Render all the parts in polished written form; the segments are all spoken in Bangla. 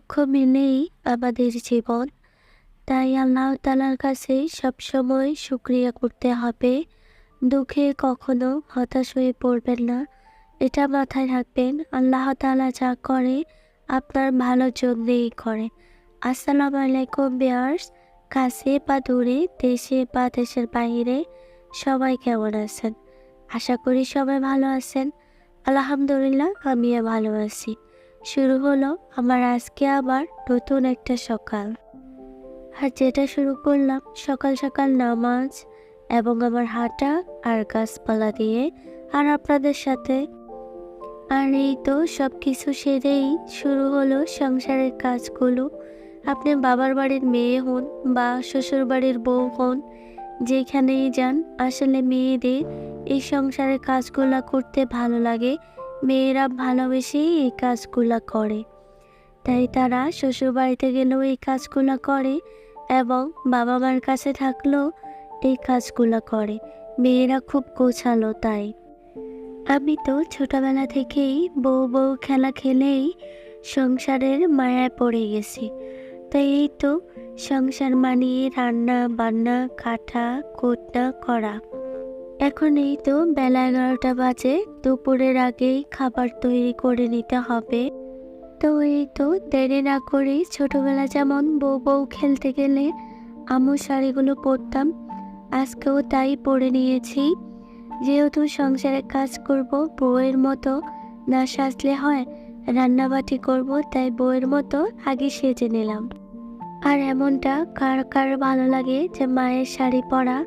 দুঃখ মিলেই আমাদের জীবন। তাই আল্লাহ তাআলার কাছে সবসময় শুকরিয়া করতে হবে। দুঃখে কখনো হতাশ হয়ে পড়বেন না। এটা মাথায় রাখবেন, আল্লাহ তাআলা যা করে আপনার ভালোর জন্যেই করে। আসসালামু আলাইকুম ভিউয়ার্স, কাছে বা দূরে, দেশে বা দেশের বাইরে সবাই কেমন আছেন? আশা করি সবাই ভালো আছেন। আলহামদুলিল্লাহ আমিও ভালো আছি। শুরু হলো আমার আজকে আবার নতুন একটা সকাল। আর যেটা শুরু করলাম সকাল সকাল নামাজ এবং আমার হাঁটা আর গাছপালা দিয়ে আর আপনাদের সাথে। আর এই তো সব কিছু সেরেই শুরু হলো সংসারের কাজগুলো। আপনি বাবার বাড়ির মেয়ে হন বা শ্বশুর বাড়ির বউ হন, যেখানেই যান, আসলে মেয়েদের এই সংসারের কাজগুলা করতে ভালো লাগে। মেয়েরা ভালোবেসেই এই কাজগুলা করে। তাই তারা শ্বশুর বাড়িতে গেলেও এই কাজগুলা করে এবং বাবা মার কাছে থাকলেও এই কাজগুলা করে। মেয়েরা খুব গোছালো তাই। আমি তো ছোটবেলা থেকেই বউ বউ খেলা খেলেই সংসারের মায়ায় পড়ে গেছি। তাই এই তো সংসার মানিয়ে রান্না বান্না কাটা কোটনা করা। এখন এই তো বেলা 11টা বাজে, দুপুরের আগেই খাবার তৈরি করে নিতে হবে। তো এই তো দেরি না করে ছোটবেলা যেমন বউ বউ খেলতে গেলে আম্মুর শাড়িগুলো পরতাম, আজকেও তাই পরে নিয়েছি। যেহেতু সংসারে কাজ করব, বউয়ের মতো না সাজলে হয়, রান্নাবাটি করব, তাই বউয়ের মতো আগে সেজে নিলাম। আর এমনটা কার কার ভালো লাগে যে মায়ের শাড়ি পরা?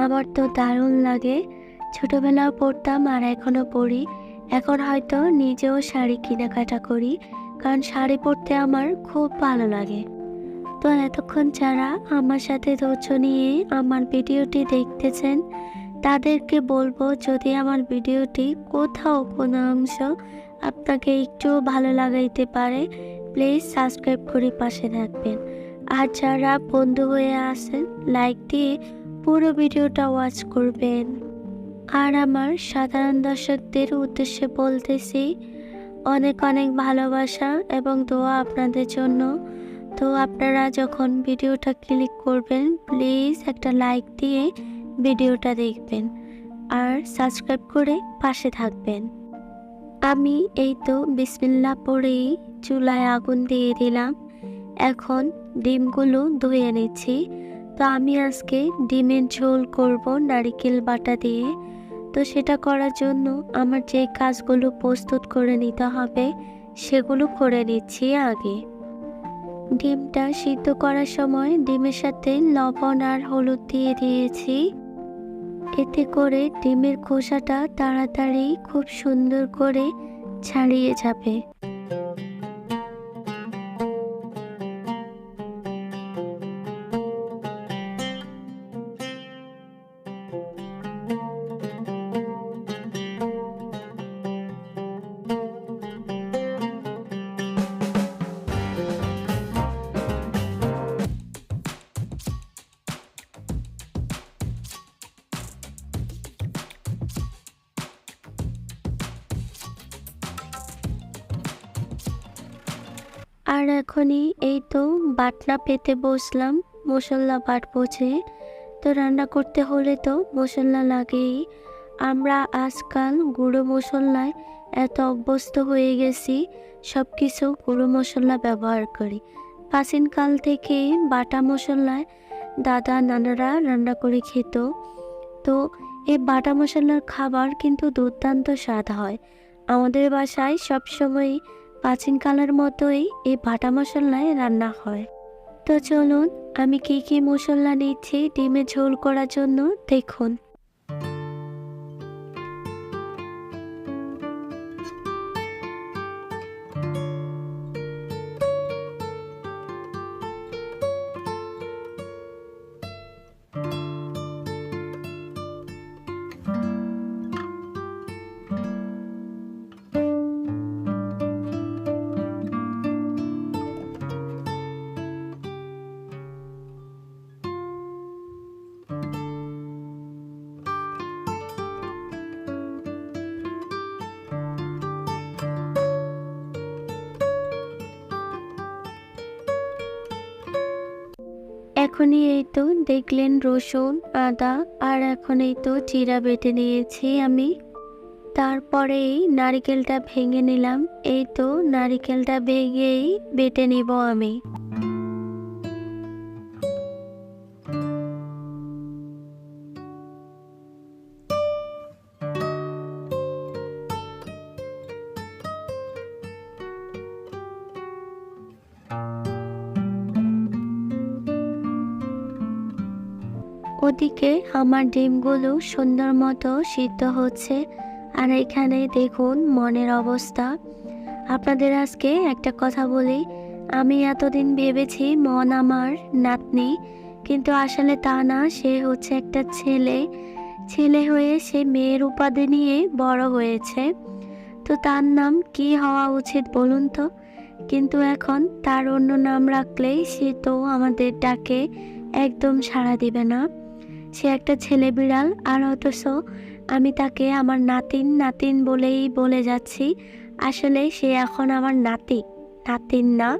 আমার তো দারুণ লাগে। ছোটবেলাও পরতাম আর এখনও পরি। এখন হয়তো নিজেও শাড়ি কেনাকাটা করি, কারণ শাড়ি পরতে আমার খুব ভালো লাগে। তো এতক্ষণ যারা আমার সাথে ধৈর্য নিয়ে আমার ভিডিওটি দেখতেছেন, তাদেরকে বলবো, যদি আমার ভিডিওটি কোথাও কোনো অংশ আপনাকে একটুও ভালো লাগাইতে পারে, প্লিজ সাবস্ক্রাইব করে পাশে থাকবেন। আর যারা বন্ধু হয়ে আসেন, লাইক দিয়ে পুরো ভিডিওটা ওয়াচ করবেন। আর আমার সাধারণ দর্শকদের উদ্দেশ্যে বলতেছি, অনেক অনেক ভালোবাসা এবং দোয়া আপনাদের জন্য। তো আপনারা যখন ভিডিওটা ক্লিক করবেন, প্লিজ একটা লাইক দিয়ে ভিডিওটা দেখবেন আর সাবস্ক্রাইব করে পাশে থাকবেন। আমি এই তো বিসমিল্লাহ পড়েই চুলায় আগুন দিয়ে দিলাম। এখন ডিমগুলো ধুয়ে নিচ্ছি। তো আমি আজকে ডিমের ঝোল করব নারকেল বাটা দিয়ে। তো সেটা করার জন্য আমার যে কাজগুলো প্রস্তুত করে নিতে হবে সেগুলো করে নিচ্ছি আগে। ডিমটা সিদ্ধ করার সময় ডিমের সাথে লবণ আর হলুদ দিয়ে দিয়েছি। এতে করে ডিমের খোসাটা তাড়াতাড়ি খুব সুন্দর করে ছাড়িয়ে যাবে। আর এখনই এই তো বাটনা পেতে বসলাম, মশলা বাটবো যে। তো রান্না করতে হলে তো মশলা লাগেই। আমরা আজকাল গুঁড়ো মশলায় এত অভ্যস্ত হয়ে গেছি, সব কিছু গুঁড়ো মশলা ব্যবহার করি। প্রাচীনকাল থেকে বাটা মশলায় দাদা নানারা রান্না করে খেত। তো এই বাটা মশলার খাবার কিন্তু দুর্দান্ত স্বাদ হয়। আমাদের বাসায় সবসময় প্রাচীনকালের মতোই এই বাটা মশলায় রান্না হয়। তো চলুন আমি কি কি মশলা নিচ্ছি ডিমের ঝোল করার জন্য দেখুন। এখনই এই তো দেখলেন রসুন, আদা আর এখন এই তো জিরা বেটে নিয়েছি আমি। তারপরেই নারিকেলটা ভেঙে নিলাম। এই তো নারিকেলটা ভেঙেই বেটে নিব আমি। ওদিকে আমার ডিমগুলো সুন্দর মতো সিদ্ধ হচ্ছে, আর এখানে দেখুন মনের অবস্থা। আপনাদের আজকে একটা কথা বলি, আমি এতদিন ভেবেছি মন আমার নাতনি, কিন্তু আসলে তা না, সে হচ্ছে একটা ছেলে। ছেলে হয়ে সে মেয়ের উপাধি নিয়ে বড় হয়েছে। তো তার নাম কি হওয়া উচিত বলুন তো? কিন্তু এখন তার অন্য নাম রাখলেই সে তো আমাদের ডাকে একদম সাড়া দিবে না। সে একটা ছেলে বিড়াল, আর অথচ আমি তাকে আমার নাতিন নাতিন বলেই বলে যাচ্ছি। আসলে সে এখন আমার নাতি, নাতিন না।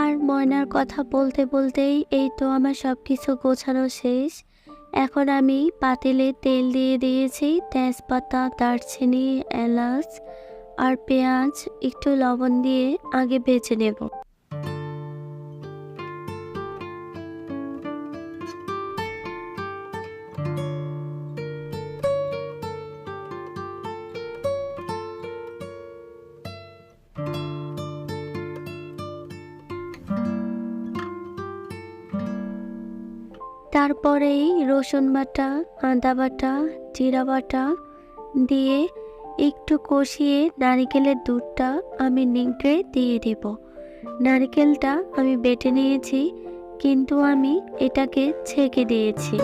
আর ময়নার কথা বলতে বলতেই এই তো আমার সব কিছু গোছানো শেষ। এখন আমি পাতিলে তেল দিয়ে দিয়েছি, তেজপাতা, দারচিনি, এলাচ আর পেঁয়াজ একটু লবণ দিয়ে আগে ভেজে নেব। তারপরেই রসুন বাটা, আদা বাটা, জিরা বাটা দিয়ে একটু কষিয়ে নারিকেলের দুধটা আমি নিংড়ে দিয়ে দেব। নারকেলটা আমি বেটে নিয়েছি, কিন্তু আমি এটাকে ছেঁকে দিয়েছি।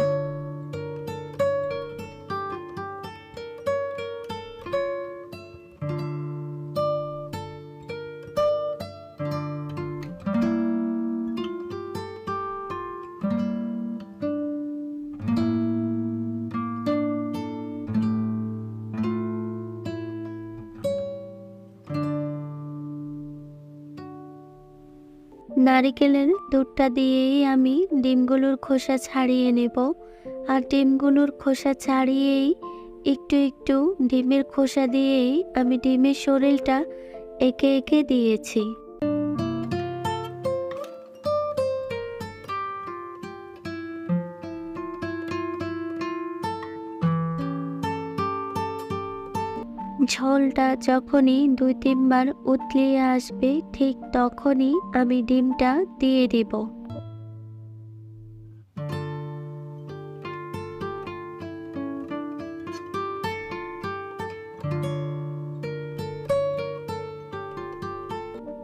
নারিকেলের দুধটা দিয়েই আমি ডিমগুলোর খোসা ছাড়িয়ে নেব। আর ডিমগুলোর খোসা ছাড়িয়েই একটু একটু ডিমের খোসা দিয়েই আমি ডিমের শরীরটা এঁকে এঁকে দিয়েছি। ঝোলটা যখনই ২-৩ বার উতলিয়ে আসবে, ঠিক তখনই আমি ডিমটা দিয়ে দিব।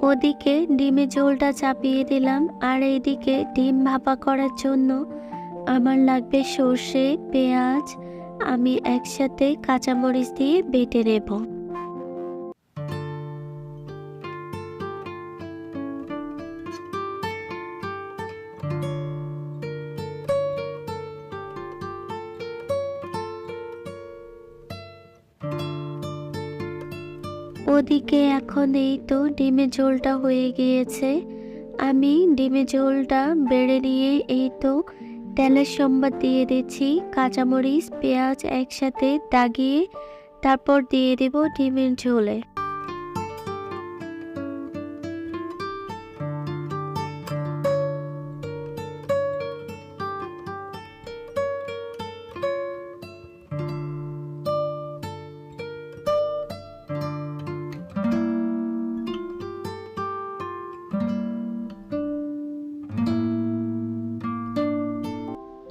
ওদিকে ডিমের ঝোলটা চাপিয়ে দিলাম, আর এইদিকে ডিম ভাপা করার জন্য আমার লাগবে সর্ষে, পেঁয়াজ, আমি একসাথে কাঁচামরিচ দিয়ে বেটে নেব। ওদিকে এখন এই তো ডিমের ঝোলটা হয়ে গিয়েছে। আমি ডিমের ঝোলটা বেড়ে নিয়ে এই তো তেলের সম্বাদ দিয়ে দিচ্ছি, কাঁচামরিচ, পেঁয়াজ একসাথে দাগিয়ে তারপর দিয়ে দেব ডিমের ঝোলে।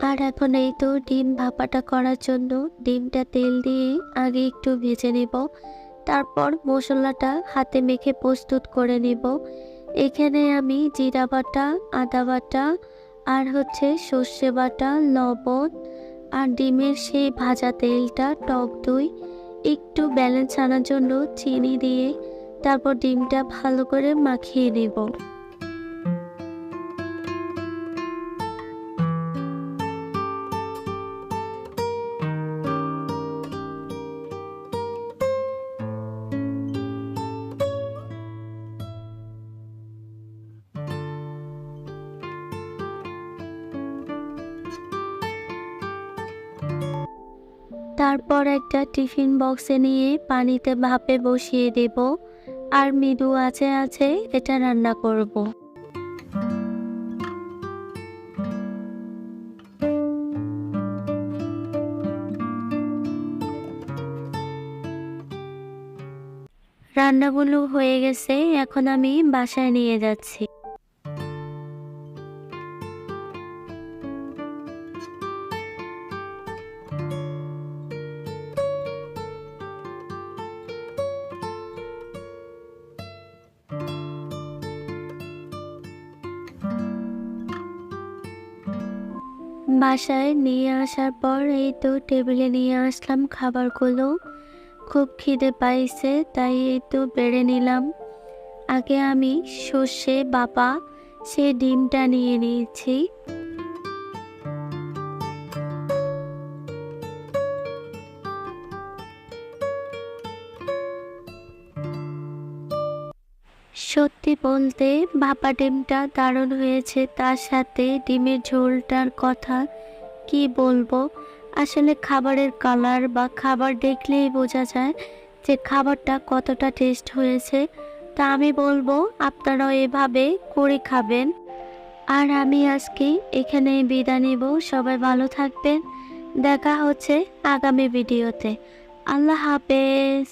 আর এখন এই তো ডিম ভাপাটা করার জন্য ডিমটা তেল দিয়ে আগে একটু ভেজে নেব, তারপর মশলাটা হাতে মেখে প্রস্তুত করে নেব। এখানে আমি জিরা বাটা, আদা বাটা আর হচ্ছে সর্ষে বাটা, লবণ আর ডিমের সেই ভাজা তেলটা, টক দই, একটু ব্যালেন্স আনার জন্য চিনি দিয়ে তারপর ডিমটা ভালো করে মাখিয়ে নেব। তারপর একটা টিফিন বক্সে নিয়ে পানিতে ভাপে বসিয়ে দেব আর মৃদু আঁচে এটা রান্না করব। রান্নাগুলো হয়ে গেছে, এখন আমি বাসায় নিয়ে যাচ্ছি। বাসায় নিয়ে আসার পর এই তো টেবিলে নিয়ে আসলাম খাবারগুলো। খুব খিদে পাইছে, তাই এই তো বেড়ে নিলাম। আগে আমি সর্ষে বাটা সে ডিমটা নিয়ে নিয়েছি। সত্যি বলতে ভাপা ডিমটা দারুণ হয়েছে, তার সাথে ডিমের ঝোলটার কথা কি বলবো। আসলে খাবারের কালার বা খাবার দেখলেই বোঝা যায় যে খাবারটা কতটা টেস্ট হয়েছে। তা আমি বলবো আপনারাও এভাবে করে খাবেন। আর আমি আজকে এখানে বিদায় নেব। সবাই ভালো থাকবেন। দেখা হচ্ছে আগামী ভিডিওতে। আল্লাহ হাফেজ।